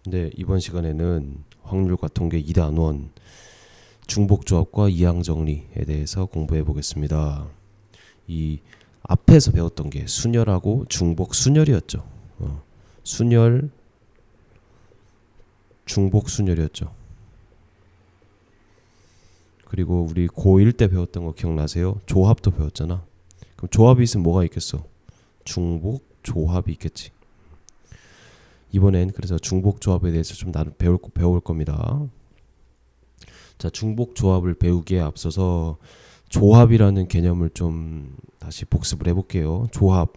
네, 이번 시간에는 확률과 통계 2단원 중복조합과 이항정리에 대해서 공부해 보겠습니다. 이 앞에서 배웠던 게 순열하고 중복 순열이었죠. 순열, 중복 순열이었죠. 그리고 우리 고1 때 배웠던 거 기억나세요? 조합도 배웠잖아. 그럼 조합이 있으면 뭐가 있겠어? 중복 조합이 있겠지. 이번엔 그래서 중복 조합에 대해서 좀 나름 배울 겁니다. 자, 중복 조합을 배우기에 앞서서 조합이라는 개념을 좀 다시 복습을 해볼게요. 조합.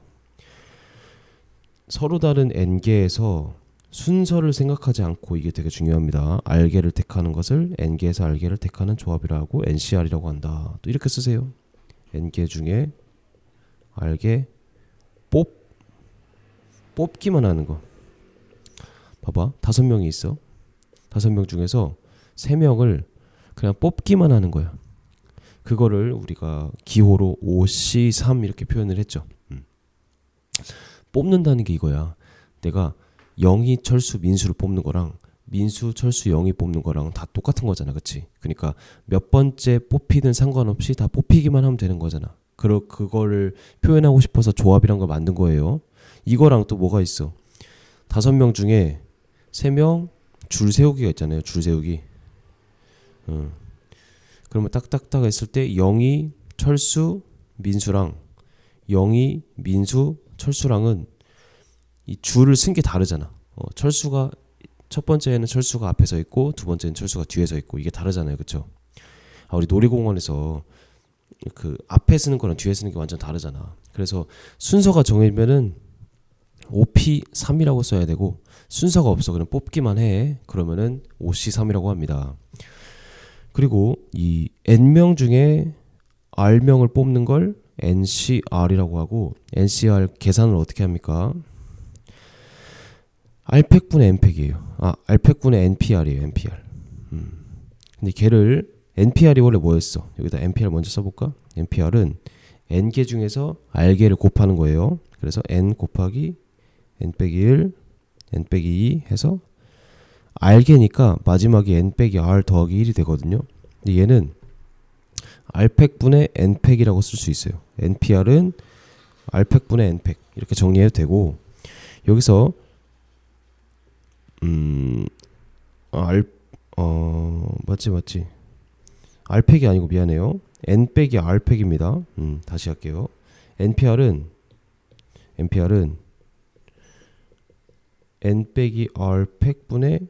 서로 다른 n개에서 순서를 생각하지 않고, 이게 되게 중요합니다. r개를 택하는 것을 n개에서 r개를 택하는 조합이라고 NCR이라고 한다. 또 이렇게 쓰세요. n개 중에 r개 뽑기만 하는 거. 봐봐, 5명이 있어. 5명 중에서 3명을 그냥 뽑기만 하는 거야. 그거를 우리가 기호로 5C3 이렇게 표현을 했죠. 뽑는다는 게 이거야. 내가 영희, 철수, 민수를 뽑는 거랑 민수, 철수, 영희 뽑는 거랑 다 똑같은 거잖아, 그치? 그러니까 몇 번째 뽑히든 상관없이 다 뽑히기만 하면 되는 거잖아. 그거를 표현하고 싶어서 조합이란 걸 만든 거예요. 이거랑 또 뭐가 있어? 5명 중에 3명 줄 세우기가 있잖아요. 줄 세우기. 그러면 딱딱딱 했을 때 영희, 철수, 민수랑 영희, 민수, 철수랑은 이 줄을 쓴 게 다르잖아. 철수가 첫 번째는 철수가 앞에 서 있고 두 번째는 철수가 뒤에 서 있고, 이게 다르잖아요, 그렇죠? 우리 놀이공원에서 그 앞에 쓰는 거랑 뒤에 쓰는 게 완전 다르잖아. 그래서 순서가 정해지면은 5P3이라고 써야 되고, 순서가 없어 그냥 뽑기만 해. 그러면은 5C3이라고 합니다. 그리고 이 n명 중에 r명을 뽑는 걸 NCR이라고 하고, NCR 계산을 어떻게 합니까? R팩분의 N팩이에요. R팩분의 NPR이에요. NPR. 근데 걔를 NPR이 원래 뭐였어? 여기다 NPR 먼저 써볼까? NPR은 n개 중에서 r개를 곱하는 거예요. 그래서 n 곱하기 n 빼기 1, n 빼기 2 해서 r개니까 마지막에 n 빼기 r 더하기 1이 되거든요. 근데 얘는 r팩분의 n팩이라고 쓸 수 있어요. NPR은 r팩분의 n팩 이렇게 정리해도 되고, 여기서 맞지. r팩이 아니고 미안해요. n 빼기 r팩입니다. 다시 할게요. NPR은 n 빼기 r팩분의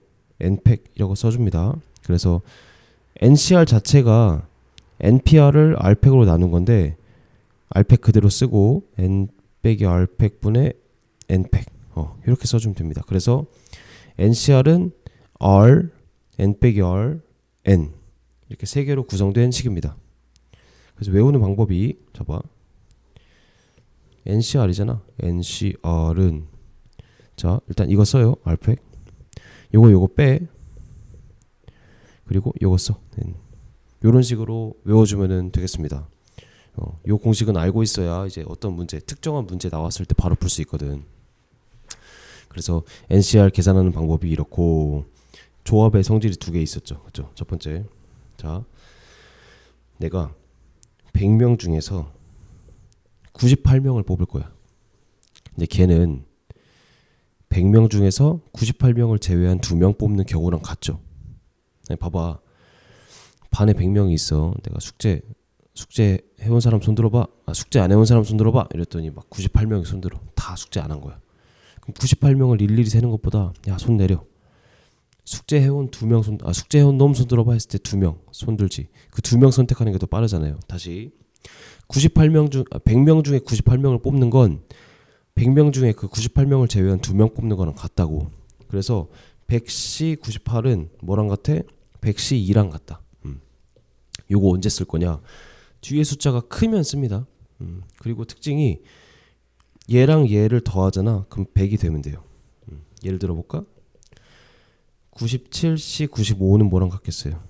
n팩이라고 써줍니다. 그래서 NCR 자체가 NPR을 r팩으로 나눈 건데, r팩 그대로 쓰고 n 빼기 r팩분의 n팩 이렇게 써주면 됩니다. 그래서 NCR은 r, n 빼기 r, n 이렇게 세 개로 구성된 식입니다. 그래서 외우는 방법이, 봐봐, NCR이잖아. NCR은 자, 일단 이거 써요. r팩. 요거 빼. 그리고 요거 써. 요런 식으로 외워주면 되겠습니다. 요 공식은 알고 있어야 이제 어떤 문제, 특정한 문제 나왔을 때 바로 풀 수 있거든. 그래서 NCR 계산하는 방법이 이렇고, 조합의 성질이 2개 있었죠. 그렇죠? 첫 번째, 자, 내가 100명 중에서 98명을 뽑을 거야. 근데 걔는 100명 중에서 98명을 제외한 2명 뽑는 경우랑 같죠. 봐봐, 반에 100명이 있어. 내가 숙제 해온 사람 손 들어봐. 숙제 안 해온 사람 손 들어봐. 이랬더니 막 98명이 손 들어. 다 숙제 안 한 거야. 그럼 98명을 일일이 세는 것보다, 야, 손 내려. 숙제 해온 2명 숙제 해온 놈 손 들어봐 했을 때 2명 손 들지. 그 2명 선택하는 게 더 빠르잖아요. 다시 100명 중에 98명을 뽑는 건 100명 중에 그 98명을 제외한 2명 뽑는 거랑 같다고. 그래서 100C 98은 뭐랑 같아? 100C 2랑 같다. 요거 언제 쓸 거냐? 뒤에 숫자가 크면 씁니다. 그리고 특징이 얘랑 얘를 더하잖아. 그럼 100이 되면 돼요. 예를 들어 볼까? 97C 95는 뭐랑 같겠어요?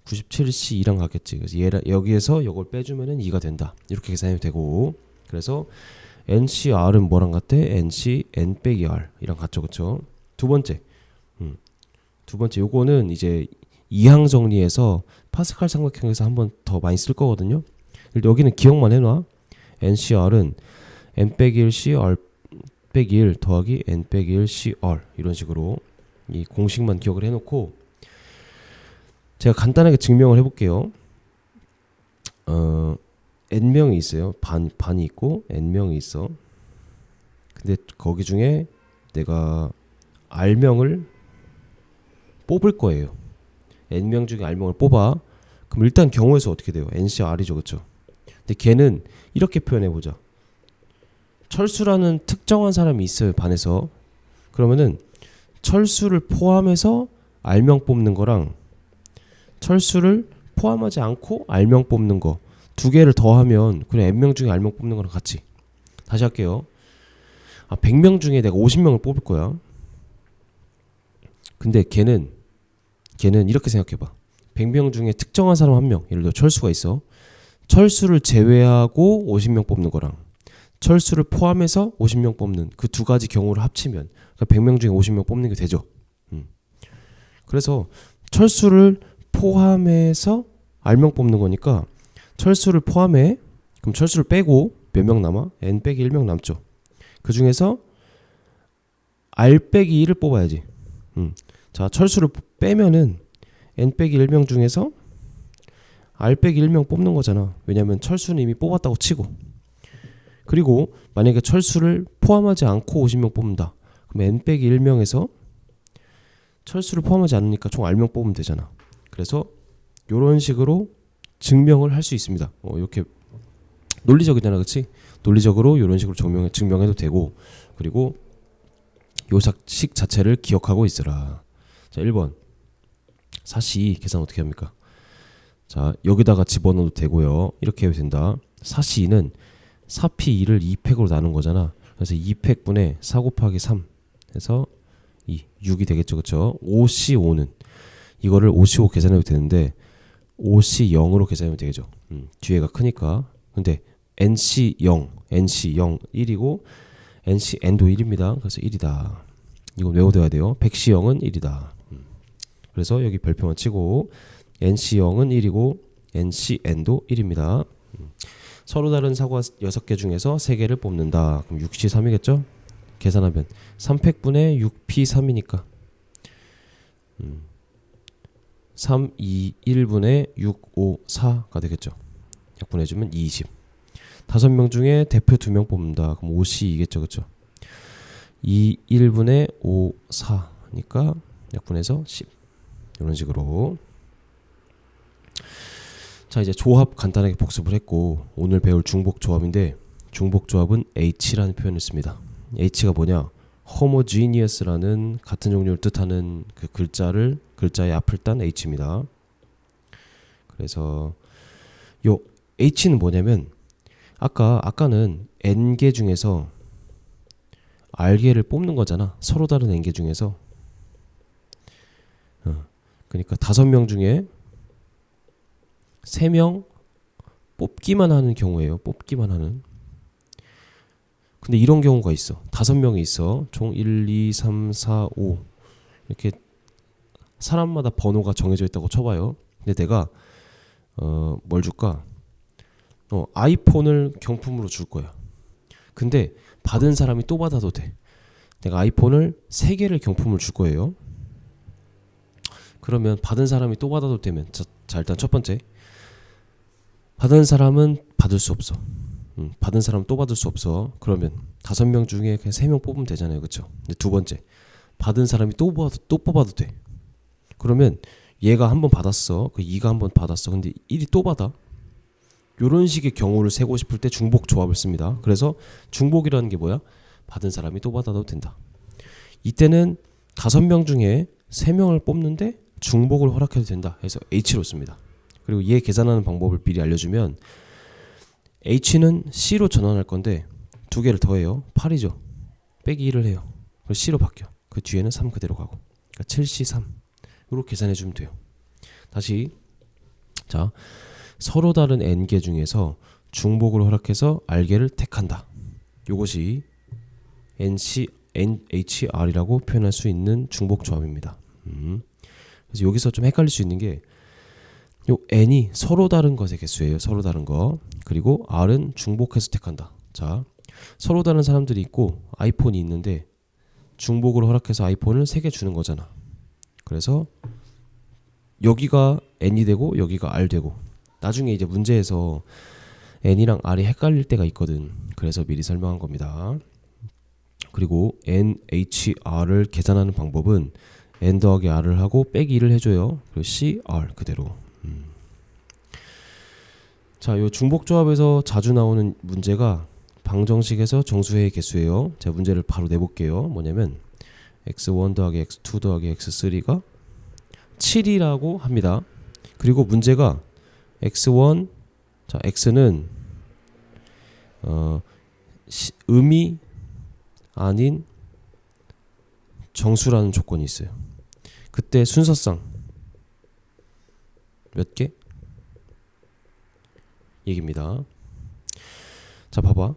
97C 2랑 같겠지. 그래서 여기에서 이걸 빼주면은 2가 된다. 이렇게 계산이 되고, 그래서 NCR은 뭐랑 같아? NC N 빼기 R 이랑 같죠, 그렇죠? 두 번째, 두 번째 요거는 이제 이항 정리해서 파스칼 삼각형에서 한번 더 많이 쓸 거거든요. 여기는 기억만 해놔. NCR은 n-1 CR 빼기 1 더하기 n 빼기 1 CR 이런 식으로 이 공식만 기억을 해놓고 제가 간단하게 증명을 해볼게요. n명이 있어요. 반이 있고 n명이 있어. 근데 거기 중에 내가 r명을 뽑을 거예요. n명 중에 r명을 뽑아. 그럼 일단 경우에서 어떻게 돼요? NCR이죠, 그렇죠? 근데 걔는 이렇게 표현해보자. 철수라는 특정한 사람이 있어요, 반에서. 그러면은 철수를 포함해서 r명 뽑는 거랑 철수를 포함하지 않고 r명 뽑는 거 두 개를 더하면 그냥 n명 중에 r명 뽑는 거랑 같이. 다시 할게요. 100명 중에 내가 50명을 뽑을 거야. 근데 걔는 이렇게 생각해봐. 100명 중에 특정한 사람 한 명, 예를 들어 철수가 있어. 철수를 제외하고 50명 뽑는 거랑 철수를 포함해서 50명 뽑는 그 두 가지 경우를 합치면 100명 중에 50명 뽑는 게 되죠. 그래서 철수를 포함해서 r명 뽑는 거니까 철수를 포함해. 그럼 철수를 빼고 몇 명 남아? n 빼기 1명 남죠. 그 중에서 r 빼기 1을 뽑아야지. 자, 철수를 빼면은 n 빼기 1명 중에서 r 빼기 1명 뽑는 거잖아. 왜냐면 철수는 이미 뽑았다고 치고. 그리고 만약에 철수를 포함하지 않고 50명 뽑는다. 그럼 n 빼기 1명에서 철수를 포함하지 않으니까 총 r명 뽑으면 되잖아. 그래서 이런 식으로 증명을 할 수 있습니다. 이렇게 논리적이잖아, 그렇지? 논리적으로 이런 식으로 증명해도 되고. 그리고 요 식 자체를 기억하고 있으라. 자, 1번 사시 계산 어떻게 합니까? 자, 여기다가 집어넣어도 되고요. 이렇게 해도 된다. 사시는 4p2를 2팩으로 나눈 거잖아. 그래서 2팩분의 4 곱하기 3 해서 6이 되겠죠, 그렇죠? 5C5는 이거를 5C5 계산해도 되는데 5C0으로 계산하면 되겠죠. 뒤에가 크니까. 근데 NC0 1이고 NCN도 1입니다. 그래서 1이다. 이건 외워둬야 돼요. 100C0은 1이다. 그래서 여기 별표만 치고 NC0은 1이고 NCN도 1입니다. 서로 다른 사과 6개 중에서 3개를 뽑는다. 그럼 6C3이겠죠? 계산하면 3팩분의 6P3이니까 3, 2, 1분의 6, 5, 4가 되겠죠. 약분해주면 20. 5명 중에 대표 2명 뽑는다. 그럼 5C이겠죠, 그렇죠? 2, 1분의 5, 4니까 약분해서 10. 이런 식으로. 자, 이제 조합 간단하게 복습을 했고 오늘 배울 중복 조합인데 중복 조합은 H라는 표현을 씁니다. H가 뭐냐? homogeneous라는 같은 종류를 뜻하는 그 글자의 앞을 딴 H입니다. 그래서 요 H는 뭐냐면 아까는 n개 중에서 r개를 뽑는 거잖아. 서로 다른 n개 중에서. 그러니까 5명 중에 3명 뽑기만 하는 경우예요. 뽑기만 하는. 근데 이런 경우가 있어. 5명이 있어. 총 1, 2, 3, 4, 5 이렇게 사람마다 번호가 정해져 있다고 쳐봐요. 근데 내가 뭘 줄까? 아이폰을 경품으로 줄 거야. 근데 받은 사람이 또 받아도 돼. 내가 아이폰을 3개를 경품을 줄 거예요. 그러면 받은 사람이 또 받아도 되면 자 일단 첫 번째 받은 사람은 받을 수 없어. 받은 사람은 또 받을 수 없어. 그러면 5명 중에 그냥 3명 뽑으면 되잖아요, 그렇죠? 근데 두 번째 받은 사람이 또 뽑아도 돼. 그러면 얘가 한 번 받았어. 그 2가 한 번 받았어. 근데 1이 또 받아. 요런 식의 경우를 세고 싶을 때 중복 조합을 씁니다. 그래서 중복이라는 게 뭐야? 받은 사람이 또 받아도 된다. 이때는 5명 중에 3명을 뽑는데 중복을 허락해도 된다 해서 H로 씁니다. 그리고 얘 계산하는 방법을 미리 알려주면 H는 C로 전환할 건데 2개를 더해요. 8이죠. 빼기 1을 해요. 그래서 C로 바뀌어. 그 뒤에는 3 그대로 가고. 그러니까 7C3 이렇게 계산해주면 돼요. 다시 자 서로 다른 n개 중에서 중복을 허락해서 r개를 택한다. 이것이 NHR이라고 표현할 수 있는 중복 조합입니다. 그래서 여기서 좀 헷갈릴 수 있는 게 요 n이 서로 다른 것의 개수예요. 서로 다른 거. 그리고 r은 중복해서 택한다. 자, 서로 다른 사람들이 있고 아이폰이 있는데 중복을 허락해서 아이폰을 3개 주는 거잖아. 그래서 여기가 n이 되고 여기가 r 되고 나중에 이제 문제에서 n이랑 r이 헷갈릴 때가 있거든. 그래서 미리 설명한 겁니다. 그리고 NHR을 계산하는 방법은 n 더하기 r을 하고 빼기 1을 해줘요. 그리고 CR 그대로. 자, 요 중복조합에서 자주 나오는 문제가 방정식에서 정수회의 개수예요. 제가 문제를 바로 내볼게요. 뭐냐면 x1 더하기 x2 더하기 x3가 7이라고 합니다. 그리고 문제가 x1, 자 x는 음이 아닌 정수라는 조건이 있어요. 그때 순서상 몇 개? 얘기입니다. 자, 봐봐.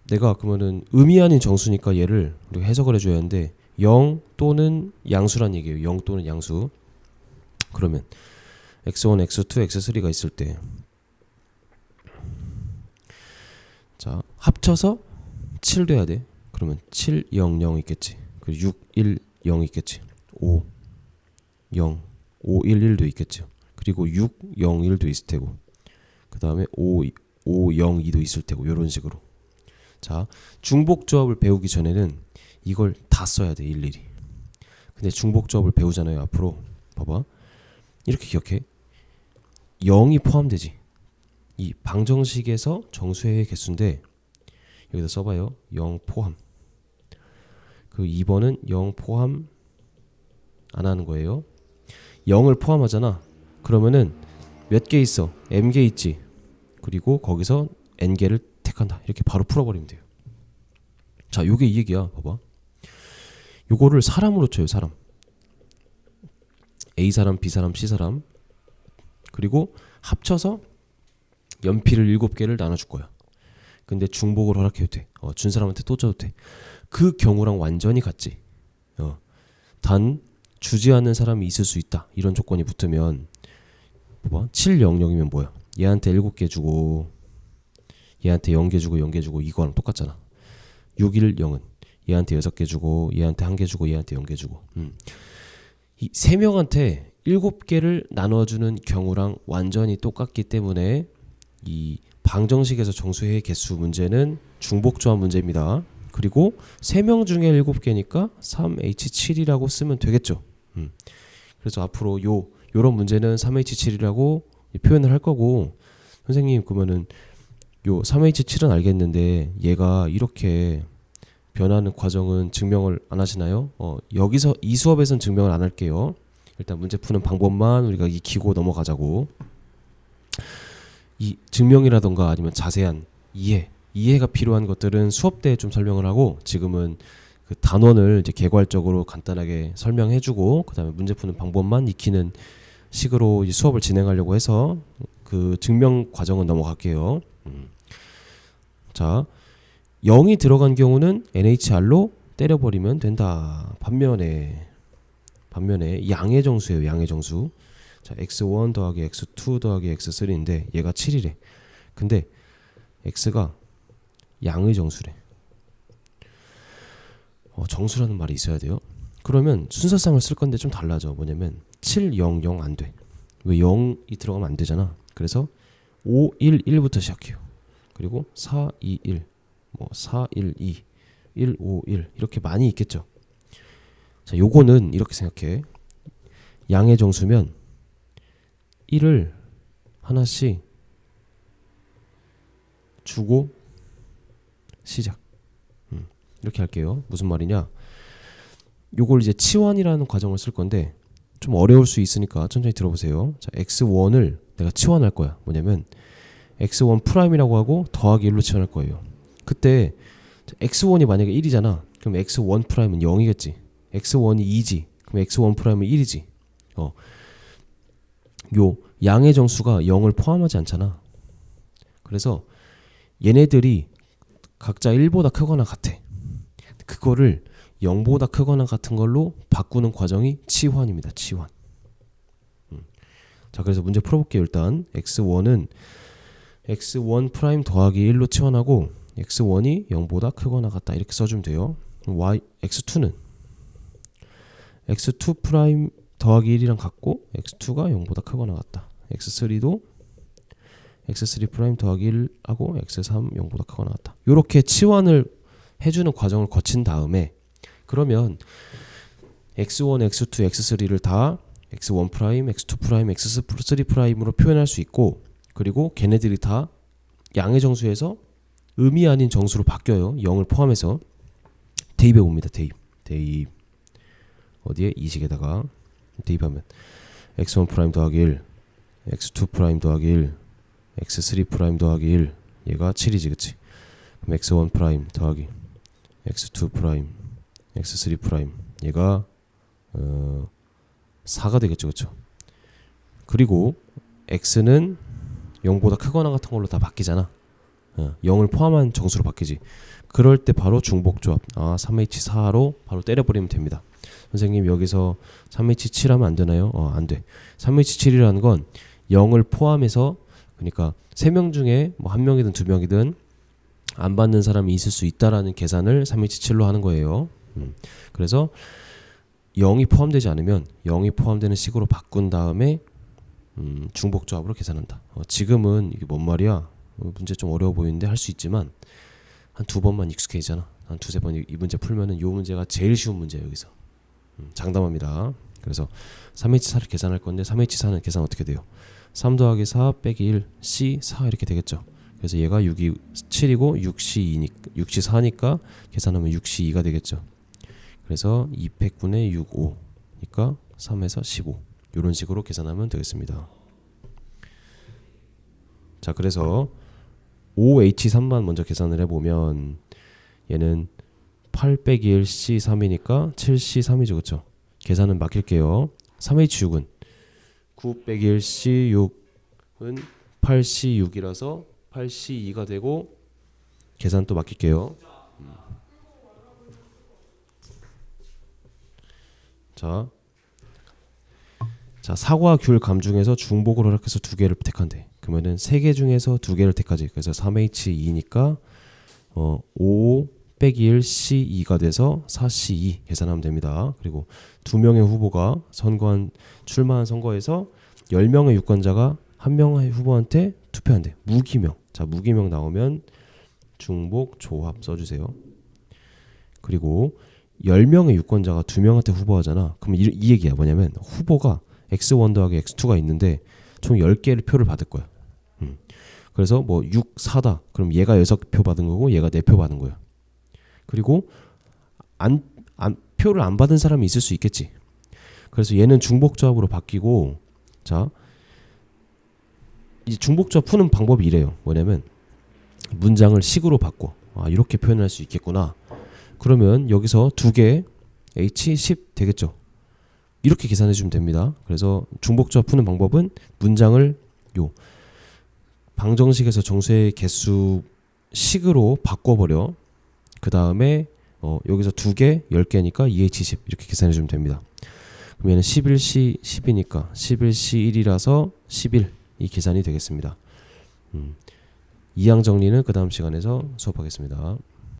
내가 그러면은 음이 아닌 정수니까 얘를 우리가 해석을 해줘야 하는데 0 또는 양수란 얘기예요. 0 또는 양수. 그러면 x1, x2, x3가 있을 때 자, 합쳐서 7 돼야 돼. 그러면 7, 0, 0 있겠지. 그리고 6, 1, 0 있겠지. 5, 0, 5, 1, 1도 있겠죠. 그리고 6, 0, 1도 있을 테고 그 다음에 5, 5, 0, 2도 있을 테고 이런 식으로. 자, 중복조합을 배우기 전에는 이걸 다 써야 돼 일일이. 근데 중복조합을 배우잖아요. 앞으로 봐봐. 이렇게 기억해. 0이 포함되지. 이 방정식에서 정수의 개수인데 여기다 써봐요. 0 포함. 그 2번은 0 포함 안 하는 거예요. 0을 포함하잖아. 그러면은 몇 개 있어? m개 있지. 그리고 거기서 n개를 택한다. 이렇게 바로 풀어버리면 돼요. 자, 요게 이 얘기야. 봐봐. 요거를 사람으로 쳐요. 사람. A사람, B사람, C사람. 그리고 합쳐서 연필을 7개를 나눠줄 거야. 근데 중복을 허락해도 돼. 준 사람한테 또 줘도 돼. 그 경우랑 완전히 같지. 단 주지 않는 사람이 있을 수 있다. 이런 조건이 붙으면 봐봐. 700이면 뭐야? 얘한테 7개 주고 얘한테 0개 주고 0개 주고 이거랑 똑같잖아. 610은 얘한테 6개 주고 얘한테 1개 주고 얘한테 0개 주고 이 3명한테 7개를 나눠주는 경우랑 완전히 똑같기 때문에 이 방정식에서 정수의 개수 문제는 중복조합 문제입니다. 그리고 3명 중에 7개니까 3H7이라고 쓰면 되겠죠. 그래서 앞으로 요런 문제는 3H7이라고 표현을 할 거고, 선생님 그러면은 요 3H7은 알겠는데 얘가 이렇게 변하는 과정은 증명을 안 하시나요? 여기서 이 수업에서는 증명을 안 할게요. 일단 문제 푸는 방법만 우리가 익히고 넘어가자고. 이 증명이라던가 아니면 자세한 이해가 필요한 것들은 수업 때 좀 설명을 하고, 지금은 그 단원을 이제 개괄적으로 간단하게 설명해주고 그 다음에 문제 푸는 방법만 익히는 식으로 이 수업을 진행하려고 해서 그 증명 과정은 넘어갈게요. 자, 0이 들어간 경우는 NHR로 때려버리면 된다. 반면에 양의 정수예요. 양의 정수. 자, x1 더하기 x2 더하기 x3인데 얘가 7이래. 근데 x가 양의 정수래. 정수라는 말이 있어야 돼요. 그러면 순서상을 쓸 건데 좀 달라져. 뭐냐면 7, 0, 0 안 돼. 왜 0이 들어가면 안 되잖아. 그래서 5, 1, 1부터 시작해요. 그리고 4, 2, 1, 4, 1, 2, 1, 5, 1 이렇게 많이 있겠죠. 자, 요거는 이렇게 생각해. 양의 정수면 1을 하나씩 주고 시작. 이렇게 할게요. 무슨 말이냐? 요걸 이제 치환이라는 과정을 쓸 건데 좀 어려울 수 있으니까 천천히 들어보세요. 자, x1을 내가 치환할 거야. 뭐냐면 x1 프라임이라고 하고 더하기 1로 치환할 거예요. 그때 x1이 만약에 1이잖아. 그럼 x1 프라임은 0이겠지. x1이 2지. 그럼 x1 프라임은 1이지. 요 양의 정수가 0을 포함하지 않잖아. 그래서 얘네들이 각자 1보다 크거나 같아. 그거를 0보다 크거나 같은 걸로 바꾸는 과정이 치환입니다. 치환. 자, 그래서 문제 풀어볼게요. 일단 x1은 x1 프라임 더하기 1로 치환하고 x1이 0보다 크거나 같다 이렇게 써주면 돼요. x2는 x2 프라임 더하기 1이랑 같고 x2가 0보다 크거나 같다. x3도 x3 프라임 더하기 1하고 x3 0보다 크거나 같다. 이렇게 치환을 해주는 과정을 거친 다음에 그러면 x1, x2, x3를 다 x1 프라임, x2 프라임, x3 프라임으로 표현할 수 있고 그리고 걔네들이 다 양의 정수에서 음이 아닌 정수로 바뀌어요. 0을 포함해서 대입해 봅니다. 대입 어디에? 이식에다가 대입하면 x1 프라임 더하기 1 x2 프라임 더하기 1 x3 프라임 더하기 1 얘가 7이지 그치? 그럼 x1 프라임 더하기 x2 프라임 x3 프라임 얘가 4가 되겠죠 그쵸? 그리고 x는 0보다 크거나 같은 걸로 다 바뀌잖아. 0을 포함한 정수로 바뀌지. 그럴 때 바로 중복조합 3H4로 바로 때려버리면 됩니다. 선생님 여기서 3H7 하면 안 되나요? 안 돼. 3H7이라는 건 0을 포함해서 그러니까 3명 중에 뭐 1명이든 2명이든 안 받는 사람이 있을 수 있다라는 계산을 3H7로 하는 거예요. 그래서 0이 포함되지 않으면 0이 포함되는 식으로 바꾼 다음에 중복조합으로 계산한다. 지금은 이게 뭔 말이야? 문제 좀 어려워 보이는데 할 수 있지만 한 2번만 익숙해지잖아. 한 2~3번 이 문제 풀면은 이 문제가 제일 쉬운 문제예요. 여기서 장담합니다. 그래서 3H4를 계산할 건데 3H4는 계산 어떻게 돼요? 3 더하기 4 빼기 1 C 4 이렇게 되겠죠. 그래서 얘가 6이 7이고 6C 2니까 6C 4니까 계산하면 6C 2가 되겠죠. 그래서 200분의 6 5니까 3에서 15 이런 식으로 계산하면 되겠습니다. 자, 그래서 5H3만 먼저 계산을 해보면 얘는 8 빼기 1 C3이니까 7C3이죠. 그쵸? 계산은 맡길게요. 3H6은 9 빼기 1 C6은 8C6이라서 8C2가 되고 계산 또 맡길게요. 자, 사과, 귤, 감 중에서 중복을 허락해서 2개를 택한대. 그러면은 3개 중에서 2개를 택하지. 그래서 3H2니까 5 빼기 1 C2가 돼서 4C2 계산하면 됩니다. 그리고 2명의 후보가 출마한 선거에서 10명의 유권자가 1명의 후보한테 투표한대. 무기명. 자, 무기명 나오면 중복 조합 써주세요. 그리고 10명의 유권자가 2명한테 후보하잖아. 그럼 이 얘기야. 뭐냐면 후보가 x1 더하기 x2가 있는데 총 10개를 표를 받을 거야. 그래서 뭐 6, 4다. 그럼 얘가 6표 받은 거고 얘가 4표 받은 거야. 그리고 표를 안 받은 사람이 있을 수 있겠지. 그래서 얘는 중복조합으로 바뀌고 자, 이 중복조합 푸는 방법이 이래요. 뭐냐면 문장을 식으로 바꿔. 이렇게 표현할 수 있겠구나. 그러면 여기서 2개 H10 되겠죠. 이렇게 계산해 주면 됩니다. 그래서 중복조합 푸는 방법은 문장을 방정식에서 정수의 개수 식으로 바꿔버려. 그 다음에 여기서 2개 10개니까 2H10 이렇게 계산해 주면 됩니다. 그럼 얘는 11C 10이니까 11C 1이라서 11 이 계산이 되겠습니다. 이항 정리는 그 다음 시간에서 수업하겠습니다.